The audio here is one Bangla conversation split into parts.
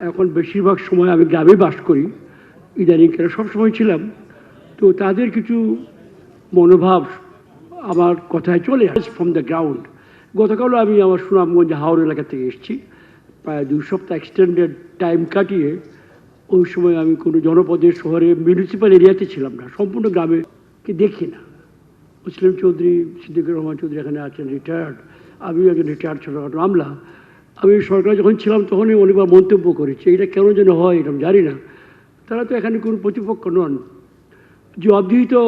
এখন বেশিরভাগ সময় আমি গ্রামে বাস করি, ইদানিংকালে সবসময় ছিলাম। তো তাদের কিছু মনোভাব আমার কথায় চলে আসে ফ্রম দ্য গ্রাউন্ড। গতকালও আমি আমার সুনামগঞ্জ হাওড় এলাকা থেকে এসেছি, প্রায় 2 সপ্তাহ এক্সটেন্ডেড টাইম কাটিয়ে। ওই সময় আমি কোনো জনপদের শহরে মিউনিসিপ্যাল এরিয়াতে ছিলাম না, সম্পূর্ণ গ্রামেকে দেখি না। মুসলিম চৌধুরী, সিদ্দিকুর রহমান চৌধুরী এখানে আছেন, রিটায়ার্ড। আমিও একজন রিটায়ার্ড ছোটোখাটো আমলা। আমি সরকার যখন ছিলাম তখনই অনেকবার মন্তব্য করেছি, এটা কেন যেন হয় এটা আমি জানি না। তারা তো এখানে কোনো প্রতিপক্ষ নন, জবাবদিহি তো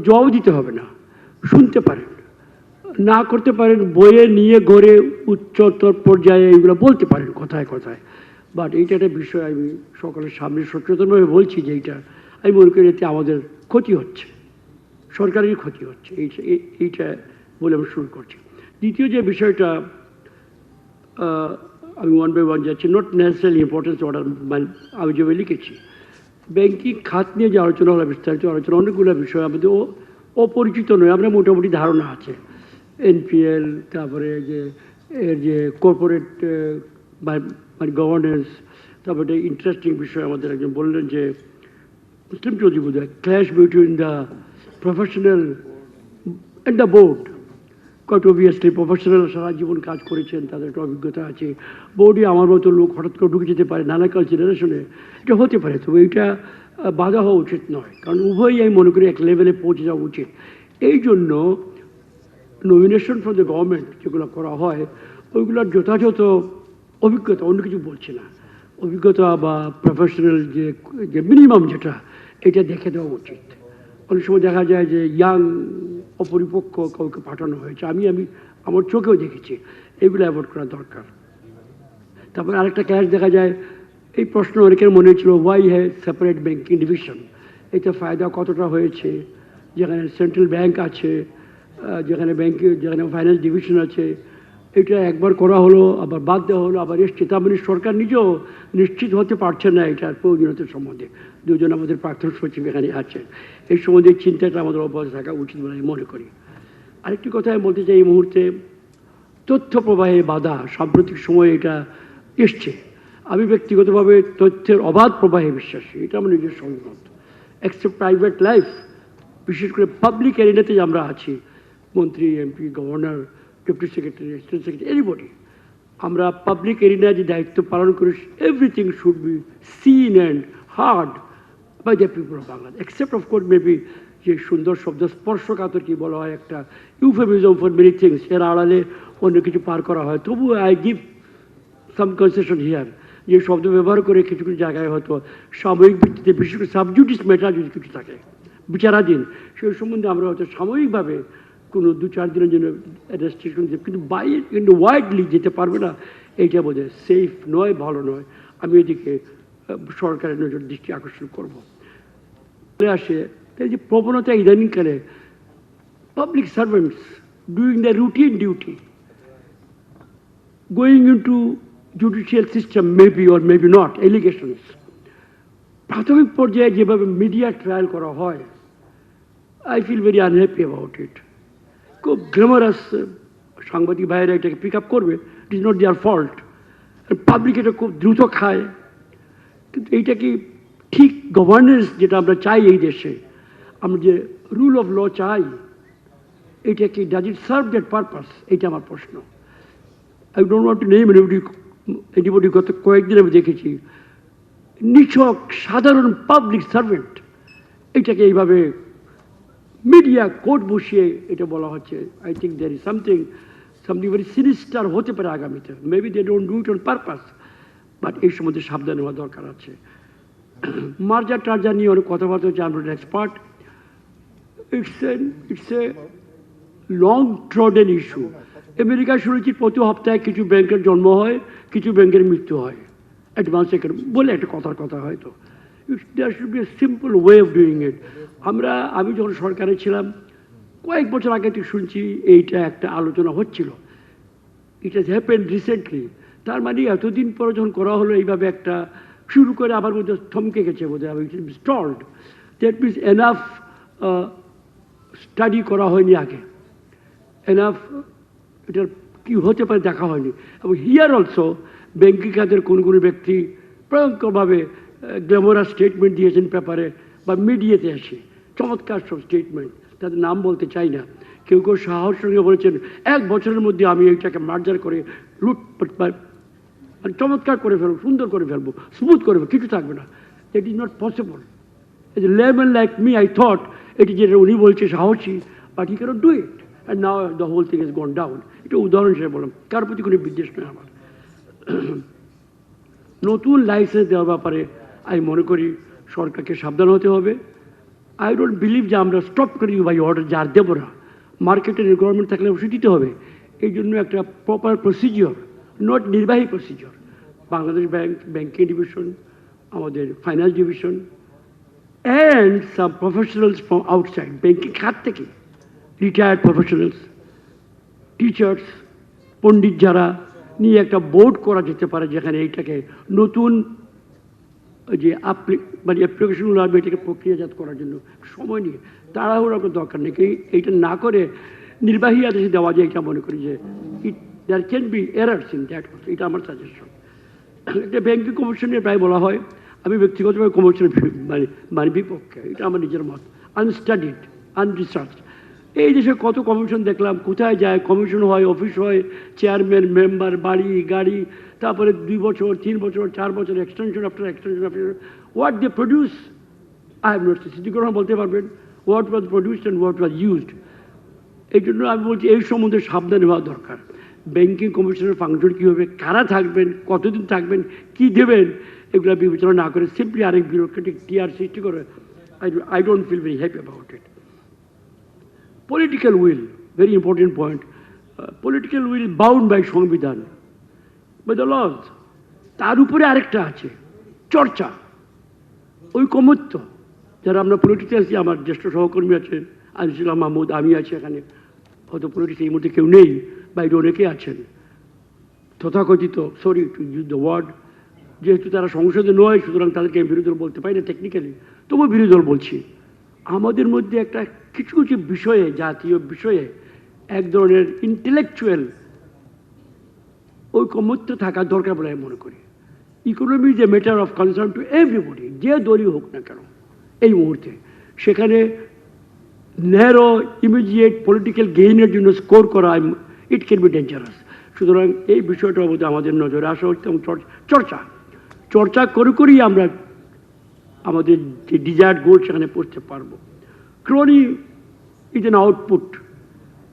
জবাব দিতে হবে না, শুনতে পারেন, না করতে পারেন বইয়ে নিয়ে গড়ে উচ্চতর পর্যায়ে এইগুলো বলতে পারেন কথায় কথায়। বাট এইটা একটা বিষয় আমি সকলের সামনে সচেতনভাবে বলছি যে এইটা আমি মনে করি এতে আমাদের ক্ষতি হচ্ছে, সরকারেরই ক্ষতি হচ্ছে। এইটা বলে আমি শুরু করছি। দ্বিতীয় যে বিষয়টা, আমি ওয়ান বাই ওয়ান যাচ্ছি, নট ন্যাচারালি ইম্পর্টেন্স অর্ডার, আমি যেভাবে লিখেছি ব্যাংকিং খাত নিয়ে যে আলোচনা হলো, বিস্তারিত আলোচনা, অনেকগুলো বিষয় আমাদের অপরিচিত নয়, আমরা মোটামুটি ধারণা আছে। এনপিএল, তারপরে যে এর যে কর্পোরেট মানে গভর্নেন্স, তারপরে ইন্টারেস্টিং বিষয় আমাদের একজন বললেন যে মুসলিম চৌধুরী বোধ হয়, clash between the professional and the board. কত অবভিয়াসলি প্রফেশনাল সারা জীবন কাজ করেছেন, তাদের একটা অভিজ্ঞতা আছে। বোর্ডে আমার মতো লোক হঠাৎ করে ঢুকে যেতে পারে নানা কনসিডারেশনে, এটা হতে পারে। তবে এইটা বাধা হওয়া উচিত নয়, কারণ উভয়ই আমি মনে করি এক লেভেলে পৌঁছে যাওয়া উচিত। এই জন্য নমিনেশন ফ্রম দ্য গভর্নমেন্ট যেগুলো করা হয় ওইগুলোর যথাযথ অভিজ্ঞতা, অন্য কিছু বলছি না, অভিজ্ঞতা বা প্রফেশনাল যে মিনিমাম যেটা, এটা দেখে দেওয়া উচিত। অনেক সময় দেখা যায় যে ইয়াং অপরিপক্ক কাউকে পাঠানো হয়েছে, আমি আমার চোখেও দেখেছি, এগুলো অ্যাভয়েড করা দরকার। তারপরে আরেকটা ক্যাশ দেখা যায়, এই প্রশ্ন অনেকের মনে ছিল, Y has separate banking division, এতে ফায়দা কতটা হয়েছে, যেখানে সেন্ট্রাল ব্যাংক আছে, যেখানে যেখানে ফাইন্যান্স ডিভিশন আছে, এটা একবার করা হলো আবার বাদ দেওয়া হলো, আবার এসছে। তার মানে সরকার নিজেও নিশ্চিত হতে পারছে না এটার প্রয়োজনীয়তার সম্বন্ধে। দুজন আমাদের প্রাক্তন সচিব এখানে আছেন, এই সম্বন্ধে চিন্তাটা আমাদের অব্যাহত থাকা উচিত বলে আমি মনে করি। আরেকটি কথা আমি বলতে চাই, এই মুহূর্তে তথ্য প্রবাহে বাধা, সাম্প্রতিক সময়ে এটা এসছে। আমি ব্যক্তিগতভাবে তথ্যের অবাধ প্রবাহে বিশ্বাসী, এটা আমার নিজের সংগত। এক্সেপ্ট প্রাইভেট লাইফ, বিশেষ করে পাবলিক এরিয়াতে আমরা আছি, মন্ত্রী, MP, governor, deputy secretary, state secretary, anybody, আমরা পাবলিক এরিয়ায় যে দায়িত্ব পালন করি, everything should be seen and heard by the people of Bangladesh, except of course maybe যে সুন্দর শব্দ স্পর্শকাতর কি বলা হয়, একটা ইউফেমিজম ফর মেনি থিংস, এর আড়ালে অন্য কিছু পার করা হয়। তবু I give some concession here, যে শব্দ ব্যবহার করে কিছু কিছু জায়গায় হয়তো সাময়িক ভিত্তিতে, বিশেষ করে সাবজুডিস ম্যাটার যদি কিছু থাকে বিচারাধীন, সেই সম্বন্ধে আমরা হয়তো সাময়িকভাবে কোনো 2-4 দিনের জন্য রেস্ট্রিকশন দিতে, কিন্তু ওয়াইডলি যেতে পারবে না। এইটা বোধ হয় সেফ নয়, ভালো নয়। আমি এদিকে সরকারের নজর দৃষ্টি আকর্ষণ করব। আসে এই যে প্রবণতা ইদানিংকালে, public servants doing the routine duty, going into judicial system, maybe or maybe not, allegations, প্রাথমিক পর্যায়ে যেভাবে মিডিয়া ট্রায়াল করা হয়, I feel very unhappy about it. খুব গ্ল্যামারাস, সাংবাদিক ভাইয়েরা এটাকে পিক আপ করবে, it is not their fault. Public এটা খুব দ্রুত খায়, কিন্তু এইটা কি ঠিক গভর্নেন্স যেটা আমরা চাই এই দেশে, আমরা যে রুল অফ ল চাই, এটা কি does it serve that purpose? এইটা আমার প্রশ্ন। I don't want to name anybody. গত কয়েকদিন আমি দেখেছি নিছক সাধারণ পাবলিক সার্ভেন্ট, এটাকে এইভাবে মিডিয়া কোর্ট বসিয়ে এটা বলা হচ্ছে। I think there is something very sinister হতে পারে আগামীতে। Maybe they don't do it on purpose, but এই সম্বন্ধে সাবধান হওয়া দরকার আছে। মার্জার টার্জার নিয়ে অনেক কথাবার্তা হচ্ছে, আমরা expert. It's a long trodden issue. আমেরিকায় শুনেছি প্রতি সপ্তাহে কিছু ব্যাংকের জন্ম হয়, কিছু ব্যাংকের মৃত্যু হয়, অ্যাডভান্স বলে একটা কথা হয়তো। There should be a simple way of doing it. আমি যখন সরকারে ছিলাম কয়েক বছর আগে থেকে শুনছি এইটা একটা আলোচনা হচ্ছিল। It has happened recently. তার মানে এতদিন পরে যখন করা হলো এইভাবে একটা শুরু করে, আবার বোধ হয় থমকে গেছে, বোধ হয় স্টলড। দ্যাট মিনস এনাফ স্টাডি করা হয়নি আগে, এনাফ এটার কি হতে পারে দেখা হয়নি। এবং হিয়ার অলসো ব্যাংকিং খাতের কোন ব্যক্তি ভয়ঙ্করভাবে গ্ল্যামারাস স্টেটমেন্ট দিয়েছেন পেপারে বা মিডিয়াতে আসে, চমৎকার সব স্টেটমেন্ট, তাদের নাম বলতে চাই না। কেউ কেউ সাহস সঙ্গে বলেছেন 1 বছরের মধ্যে আমি এইটাকে মার্জার করে লুটপাট মানে চমৎকার করে ফেলবো, সুন্দর করে ফেলবো, স্মুথ করে ফেলবো, কিছু থাকবে না। It is not possible. As a layman like me I thought এটি যেটা উনি বলছে সাহসী, but he can't do it, and now the whole thing is gone down. এটা উদাহরণ হিসেবে বললাম, কার প্রতি কোনো বিদ্বেষ নয় আমার। নতুন লাইসেন্স দেওয়ার ব্যাপারে আমি মনে করি সরকারকে সাবধান হতে হবে। আই ডোন্ট বিলিভ যে আমরা স্টপ করি বাই অর্ডার, যার দেবো না, মার্কেটের রিকোয়ারমেন্ট থাকলে অবশ্যই দিতে হবে। এই জন্য একটা প্রপার প্রসিজিওর, নট নির্বাহী procedure, Bangladesh bank, banking division, আমাদের finance division and some professionals from outside, banking খাত থেকে রিটায়ার্ড প্রফেশনালস, টিচার্স, পণ্ডিত যারা নিয়ে একটা বোর্ড করা যেতে পারে, যেখানে এইটাকে নতুন যে মানে অ্যাপ্লিকেশনগুলো আসবে এটাকে প্রক্রিয়াজাত করার জন্য সময় নিয়ে তাড়াহুড়ো কোনো দরকার নেই। এইটা না করে নির্বাহী আদেশে দেওয়া যায়, এটা মনে করি যে there can be errors in that, এটা আমার সাজেশন। এটা ব্যাংকিং কমিশনে প্রায় বলা হয়, আমি ব্যক্তিগতভাবে কমিশনের মানে বিপক্ষে, এটা আমার নিজের মত, আনস্টাডিড, আনরিসার্চ। এই দেশে কত কমিশন দেখলাম, কোথায় যায়, কমিশন হয়, অফিস হয়, চেয়ারম্যান, মেম্বার, বাড়ি, গাড়ি, তারপরে 2 বছর, 3 বছর, 4 বছর, extension after extension after what they produce I have not seen. Siddiqur বলতে পারবেন what was produced and what was used. এই জন্য আমি বলছি এই সম্বন্ধে সাবধান হওয়া দরকার। ব্যাংকিং কমিশনের ফাংশন কী হবে, কারা থাকবেন, কতদিন থাকবেন, কি দেবেন, এগুলো বিবেচনা না করে সিম্পলি আরেক বিউরোক্রেটিক টিআর সৃষ্টি করে I don't feel very happy about it. Political will, very important point. Political will bound by সংবিধান, by the laws. তার উপরে আরেকটা আছে চর্চা, ঐকমত্য। যারা আমরা পলিটিক্সে আছি, আমার জ্যেষ্ঠ সহকর্মী আছেন আনিসুল্লাহ মাহমুদ, আমি আছি এখানে, হয়তো পলিটিক্স এই মুহূর্তে কেউ নেই, বাইরে অনেকে আছেন তথাকথিত, sorry to use the word, যেহেতু তারা সংসদে নয় সুতরাং তাদেরকে আমি বিরোধী দল বলতে পারি না টেকনিক্যালি, তবু বিরোধী দল বলছি। আমাদের মধ্যে একটা কিছু কিছু বিষয়ে, জাতীয় বিষয়ে এক ধরনের ইন্টেলেকচুয়াল ঐকমত্য থাকা দরকার বলে আমি মনে করি। Economy is a matter of concern to everybody, যে দলই হোক না কেন এই মুহূর্তে। সেখানে ন্যারো ইমিডিয়েট পলিটিক্যাল গেইনের জন্য স্কোর করা ইট ক্যান বি ডেঞ্জারাস। সুতরাং এই বিষয়টার মধ্যে আমাদের নজরে আসা হচ্ছে, এবং চর্চা করে করেই আমরা আমাদের যে ডিজায়ার্ড গোল সেখানে পৌঁছতে পারবো। Crony is an output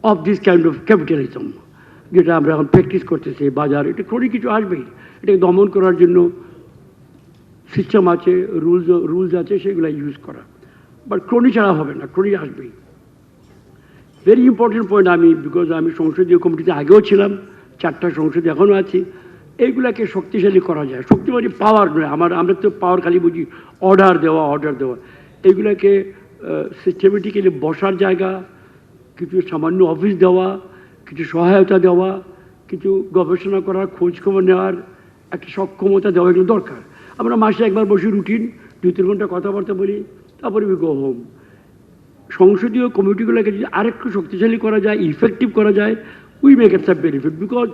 of this kind of capitalism, যেটা আমরা এখন প্র্যাকটিস করতেছি বাজার। এটা ক্রনি কিছু আসবেই, এটাকে দমন করার জন্য সিস্টেম আছে, রুলস আছে, সেগুলো ইউজ করা। বাট ক্রনি ছাড়া হবে না, ক্রনি আসবেই। ভেরি ইম্পর্টেন্ট পয়েন্ট, বিকজ আমি সংসদীয় কমিটিতে আগেও ছিলাম, 4টা সংসদে এখনও আছি। এইগুলাকে শক্তিশালী করা যায়, শক্তিশালী পাওয়ার নয়, আমরা তো পাওয়ার খালি বুঝি অর্ডার দেওয়া। এইগুলাকে সিস্টেমেটিক্যালি বসার জায়গা, কিছু সামান্য অফিস দেওয়া, কিছু সহায়তা দেওয়া, কিছু গবেষণা করার, খোঁজখবর নেওয়ার একটা সক্ষমতা দেওয়া, এগুলো দরকার। আমরা মাসে একবার বসে রুটিন 2-3 ঘন্টা কথাবার্তা বলি, তারপরে উই গো হোম। সংসদীয় কমিটিগুলোকে যদি আরেকটু শক্তিশালী করা যায়, ইফেক্টিভ করা যায়, we make it some benefit. Because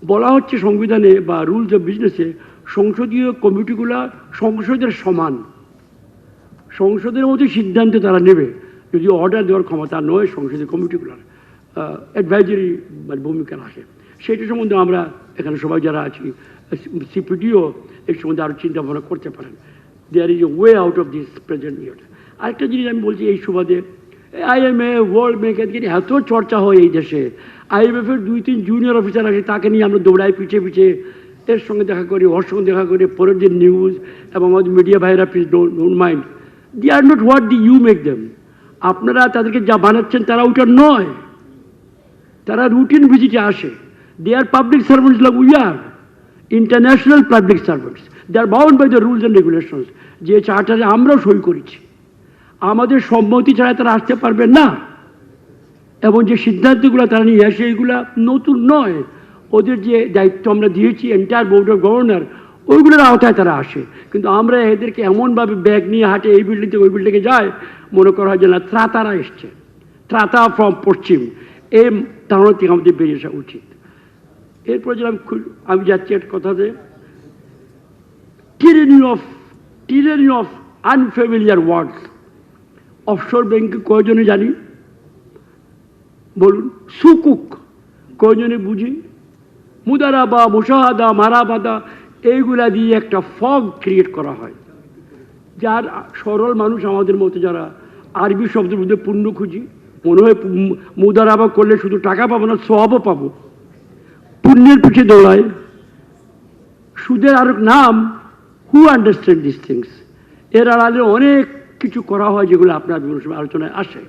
বলা হচ্ছে সংবিধানে বা রুলস অফ বিজনেসে, সংসদীয় কমিটিগুলা সংসদের সমান, সংসদের মধ্যে সিদ্ধান্ত তারা নেবে, যদি অর্ডার দেওয়ার ক্ষমতা নয় সংসদীয় কমিটিগুলোর, অ্যাডভাইজারি মানে ভূমিকা রাখে। সেটা সম্বন্ধে আমরা এখানে সবাই যারা আছি, সিপিডিও এই সম্বন্ধে আরও চিন্তা ভাবনা করতে পারেন। There is a way out of this present year. আরেকটা জিনিস আমি বলছি এই সুবাদে, IMF, ওয়ার্ল্ড ব্যাংক, এত চর্চা হয় এই দেশে। IMF-এর 2-3 জুনিয়র অফিসার আছে, তাকে নিয়ে আমরা দৌড়াই পিছিয়ে এর সঙ্গে দেখা করি, ওর সঙ্গে দেখা করি, পরের যে নিউজ, এবং আমাদের মিডিয়া ভাইরা, please don't mind, they are not what the you make them. আপনারা তাদেরকে যা বানাচ্ছেন তারা ওটা নয়, তারা রুটিন ভিজিটে আসে। They are public servants like we are, international public servants. They are bound by the rules and regulations, যে চার্টারে আমরাও সই করেছি। আমাদের সম্মতি ছাড়া তারা আসতে পারবে না, এবং যে সিদ্ধান্তগুলো তারা নিয়ে আসে এগুলো নতুন নয়। ওদের যে দায়িত্ব আমরা দিয়েছি এন্টায়ার বোর্ড অফ গভর্নর, ওইগুলোর আওতায় তারা আসে। কিন্তু আমরা এদেরকে এমনভাবে ব্যাগ নিয়ে হাঁটে, এই বিল্ডিং থেকে ওই বিল্ডিংয়ে যায়, মনে করা হয় যে না ত্রাতারা এসছে, ত্রাতা ফ্রম পশ্চিম। এই ধারণা থেকে আমাদের বেরিয়ে আসা উচিত। এরপর যেন আমি যাচ্ছি একটা কথাতে, tyranny of unfamiliar words. Offshore ব্যাংকে কয়জনে জানি বলুন? সুকুক কয়জনে বুঝি? মুদারাবা, মুশাহাদা, মারাবাদা এইগুলা দিয়ে একটা ফগ ক্রিয়েট করা হয়, যার সরল মানুষ আমাদের মতো যারা আরবি শব্দের মধ্যে পুণ্য খুঁজি, মনে হয় মুদারাবা করলে শুধু টাকা পাবো না, সওয়াবও পাবো, পুণ্যের পিছিয়ে দৌড়ায়। সুদের আরেক নাম হু আন্ডারস্ট্যান্ড দিস থিংস। এর আড়ালে অনেক কিছু করা হয় যেগুলো আপনার বিভিন্ন সময় আলোচনায় আসে।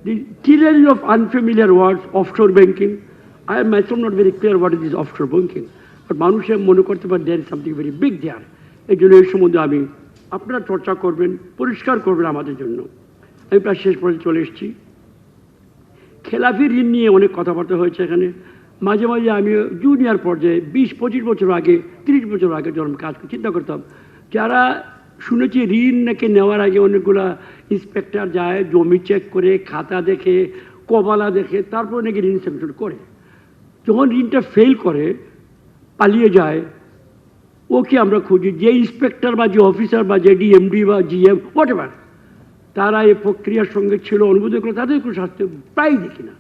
দি tyranny of unfamiliar words, offshore banking. I am myself not very clear what is this offshore banking, but মানুষের মনে করতে পারে there is something very big there. এই জন্য এই সম্বন্ধে আমি আপনারা চর্চা করবেন, পরিষ্কার করবেন আমাদের জন্য। আমি প্রায় শেষ পর্যন্ত চলে এসেছি। খেলাফি ঋণ নিয়ে অনেক কথাবার্তা হয়েছে এখানে। মাঝে মাঝে আমি জুনিয়র পর্যায়ে 20-25 বছর আগে, 30 বছর আগে যখন কাজ চিন্তা করতাম, যারা শুনেছি ঋণ নাকি নেওয়ার আগে অনেকগুলা ইন্সপেক্টর যায়, জমি চেক করে, খাতা দেখে, কবালা দেখে, তারপর নাকি ঋণ স্যাংশন করে। যখন ঋণটা ফেল করে পালিয়ে যায়, ওকে আমরা খুঁজি। যে ইন্সপেক্টর বা যে অফিসার বা যে ডিএমডি বা জিএম হোয়াট এভার, তারা এই প্রক্রিয়ার সঙ্গে ছিল, অনুমোদন করে, তাদের কোনো শাস্তি প্রায় দেখি না।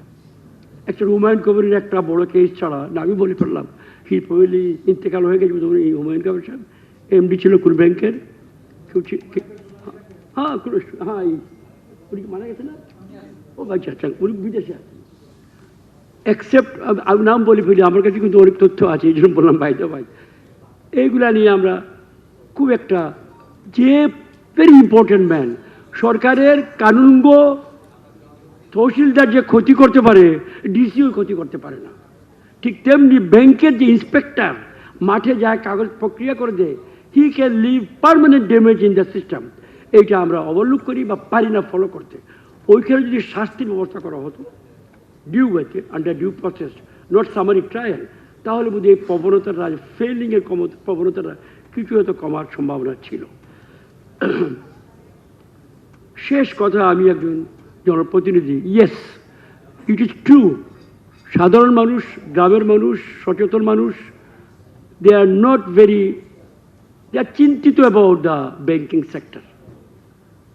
একটা হুমায়ুন কবিরের একটা বড় কেস ছাড়া, না আমি বলে ফেললাম, হি প্রবলি ইন্তেকাল হয়ে গেছে, এই হুমায়ুন কবির সাহেব এমডি ছিল কোন ব্যাংকের, হ্যাঁ হ্যাঁ উনি মারা গেছে না? ও ভাই আচ্ছা, উনি বিদেশে আছে। অ্যাকসেপ্ট আমি নাম বলে ফেলি, আমার কাছে কিন্তু অনেক তথ্য আছে, এই জন্য বললাম ভাই তো ভাই। এইগুলা নিয়ে আমরা খুব একটা, যে ভেরি ইম্পর্টেন্ট ম্যান, সরকারের কানুনগ তহসিলদার যে ক্ষতি করতে পারে, ডিসিও ক্ষতি করতে পারে না। ঠিক তেমনি ব্যাংকের যে ইন্সপেক্টর মাঠে যায়, কাগজ প্রক্রিয়া করে দেয়, he can leave permanent damage in the system. এইটা আমরা অবলোক করি বা পারি না ফলো করতে। ওইখানে যদি শাস্তির ব্যবস্থা করা হতো ডিউ ওয়েতে, under due process, not summary trial, তাহলে বোধহয় এই প্রবণতাটা, ফেলিংয়ের প্রবণতাটা কিছু হয়তো কমার সম্ভাবনা ছিল। শেষ কথা, আমি একজন জনপ্রতিনিধি। ইয়েস, ইট ইজ ট্রু, সাধারণ মানুষ, গ্রামের মানুষ, সচেতন মানুষ, দে আর নট ভেরি, দে আর চিন্তিত অ্যাবাউট দ্য ব্যাংকিং সেক্টর।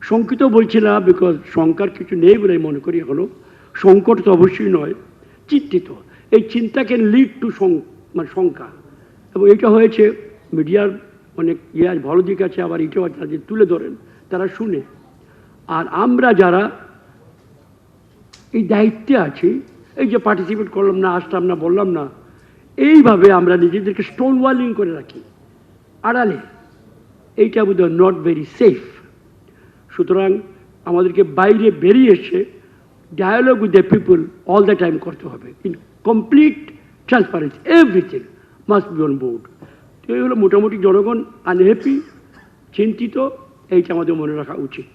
শঙ্কিত বলছি না, বিকজ শঙ্কার কিছু নেই বলে মনে করি এখনো, সংকট তো অবশ্যই নয়, চিন্তিত। এই চিন্তা ক্যান লিড টু মানে শঙ্কা, এবং এটা হয়েছে মিডিয়ার অনেক ভালো দিক আছে, আবার এটাও তাদের তুলে ধরেন, তারা শুনে। আর আমরা যারা এই দায়িত্বে আছি, এই যে পার্টিসিপেট করলাম না, আসলাম না, বললাম না, এইভাবে আমরা নিজেদেরকে স্টোন ওয়ালিং করে রাখি আড়ালে, এইটা বোধহয় নট ভেরি সেফ। সুতরাং আমাদেরকে বাইরে বেরিয়ে এসে dialogue with the people all the time করতে হবে, in complete transparency, everything must be on board. তো এই হলো মোটামুটি জনগণ আনহ্যাপি, চিন্তিত, এইটা আমাদের মনে রাখা উচিত।